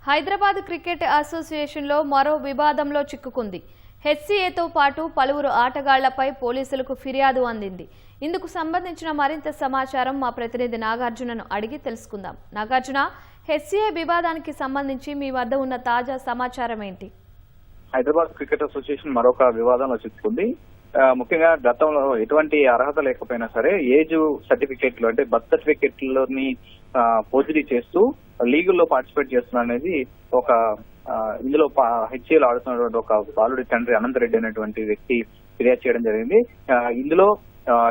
Hyderabad cricket అసోసియేషన్లో మరో వివాదంలో చిక్కుకుంది. హెచ్సీఏతో పాటు పలువురు ఆటగాళ్లపై పోలీసులకు ఫిర్యాదు అందింది. ఇందుకు సంబంధించిన మరింత సమాచారం మా ప్రతినిధి నాగార్జునను అడిగి తెలుసుకుందాం. నాగార్జున, హెచ్సీఏ వివాదానికి సంబంధించి మీ వద్ద ఉన్న తాజా సమాచారం ఏంటి? హైదరాబాద్ క్రికెట్ అసోసియేషన్ మరొక వివాదంలో చిక్కుకుంది. ముఖ్యంగా గతంలో ఎటువంటి అర్హత లేకపోయినా సరే ఏజ్ సర్టిఫికేట్లు అంటే బర్త్ సర్టిఫికేట్లని ఫోర్జరీ చేస్తూ లీగుల్లో పార్టిసిపేట్ చేస్తున్నారు అనేది ఒక ఇందులో హెచ్ఏలో ఆడుతున్నటువంటి ఒక బాలుడి తండ్రి అనంతరెడ్డి అనేటువంటి వ్యక్తి ఫిర్యాదు చేయడం జరిగింది. ఇందులో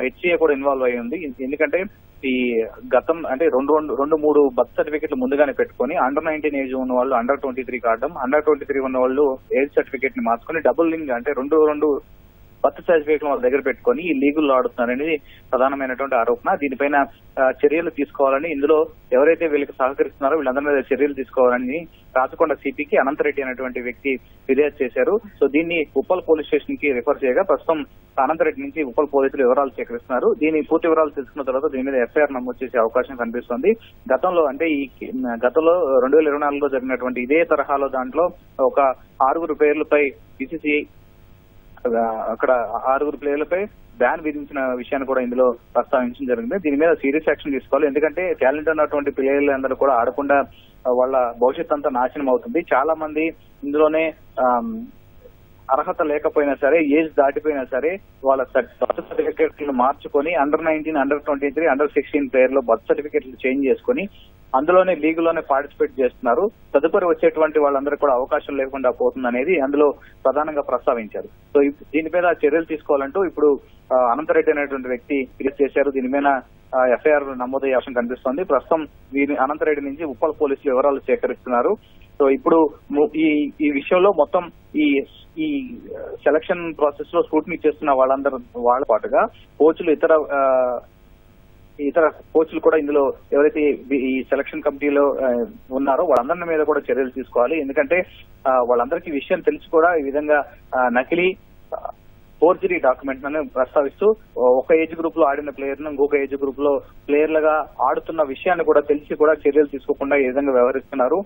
హెచ్ఏ కూడా ఇన్వాల్వ్ అయ్యి ఉంది. ఎందుకంటే ఈ గతం అంటే రెండు మూడు బర్త్ సర్టిఫికెట్లు ముందుగానే పెట్టుకుని అండర్ 19 ఏజ్ ఉన్న వాళ్ళు అండర్ 23 కావడం, అండర్ 23 ఉన్న వాళ్ళు ఏజ్ సర్టిఫికేట్ ని మార్చుకుని డబుల్ లింగ్ అంటే రెండు బర్త్ సర్టిఫికేట్ వాళ్ళ దగ్గర పెట్టుకుని ఈ లీగుల్లో ఆడుతున్నారనేది ప్రధానమైనటువంటి ఆరోపణ. దీనిపైన చర్యలు తీసుకోవాలని, ఇందులో ఎవరైతే వీళ్ళకి సహకరిస్తున్నారో వీళ్ళందరి మీద చర్యలు తీసుకోవాలని రాచకొండ సిపికి అనంతరెడ్డి అనేటువంటి వ్యక్తి ఫిర్యాదు చేశారు. సో దీన్ని ఉప్పల్ పోలీస్ స్టేషన్ కి రిఫర్ చేయగా ప్రస్తుతం అనంతరెడ్డి నుంచి ఉప్పల్ పోలీసులు వివరాలు సేకరిస్తున్నారు. దీని పూర్తి వివరాలు తెలుసుకున్న తర్వాత దీని మీద ఎఫ్ఐఆర్ నమోదు చేసే అవకాశం కనిపిస్తుంది. గతంలో 2024లో జరిగినటువంటి ఇదే తరహాలో దాంట్లో ఒక 6 ప్లేయర్లపై బీసీసీఐ అక్కడ 6 ప్లేయర్లపై బ్యాన్ విధించిన విషయాన్ని కూడా ఇందులో ప్రస్తావించడం జరిగింది. దీని మీద సీరియస్ యాక్షన్ తీసుకోవాలి. ఎందుకంటే టాలెంట్ ఉన్నటువంటి ప్లేయర్లందరూ కూడా ఆడకుండా వాళ్ళ భవిష్యత్ అంతా నాశనం అవుతుంది. చాలా మంది ఇందులోనే అర్హత లేకపోయినా సరే, ఏజ్ దాటిపోయినా సరే వాళ్ళ బర్త్ సర్టిఫికేట్లు మార్చుకొని అండర్ 19, అండర్ 23, అండర్ 16 ప్లేయర్లు బర్త్ సర్టిఫికేట్లు చేంజ్ చేసుకుని అందులోనే లీగులోనే పార్టిసిపేట్ చేస్తున్నారు. తదుపరి వచ్చేటువంటి వాళ్ళందరూ కూడా అవకాశం లేకుండా పోతుంది అనేది అందులో ప్రధానంగా ప్రస్తావించారు. సో దీని మీద చర్యలు తీసుకోవాలంటూ ఇప్పుడు అనంతరెడ్డి అనేటువంటి వ్యక్తి ఫిర్యాదు చేశారు. దీని మీద ఎఫ్ఐఆర్ నమోదయ్యే అవకాశం కనిపిస్తోంది. ప్రస్తుతం అనంతరెడ్డి నుంచి ఉప్పల్ పోలీసులు వివరాలు సేకరిస్తున్నారు. సో ఇప్పుడు ఈ విషయంలో మొత్తం ఈ సెలక్షన్ ప్రాసెస్ లో స్క్రూటినీ చేస్తున్న వాళ్ళ పాటుగా కోచ్లు ఇతర కోచ్లు కూడా ఇందులో ఎవరైతే ఈ సెలక్షన్ కమిటీలో ఉన్నారో వాళ్ళందరి మీద కూడా చర్యలు తీసుకోవాలి. ఎందుకంటే వాళ్ళందరికీ విషయం తెలిసి కూడా ఈ విధంగా నకిలీ ఫోర్జరీ డాక్యుమెంట్ లను ప్రస్తావిస్తూ ఒక ఏజ్ గ్రూప్ లో ఆడిన ప్లేయర్ ను ఇంకొక ఏజ్ గ్రూప్ లో ప్లేయర్లుగా ఆడుతున్న విషయాన్ని కూడా తెలిసి కూడా చర్యలు తీసుకోకుండా ఈ విధంగా వ్యవహరిస్తున్నారు.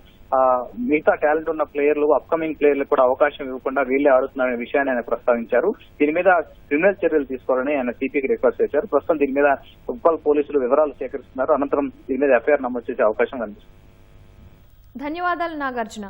మిగతా టాలెంట్ ఉన్న ప్లేయర్లు, అప్కమింగ్ ప్లేయర్లకు కూడా అవకాశం ఇవ్వకుండా వీళ్ళే ఆడుతున్న విషయాన్ని ఆయన ప్రస్తావించారు. దీని మీద క్రిమినల్ చర్యలు తీసుకోవాలని ఆయన సిపికి రిక్వెస్ట్ చేశారు. ప్రస్తుతం దీని మీద ఉప్పల్ పోలీసులు వివరాలు సేకరిస్తున్నారు. అనంతరం దీని మీద ఎఫ్ఐఆర్ నమోదు చేసే అవకాశం కనిపిస్తుంది. ధన్యవాదాలు నాగార్జున.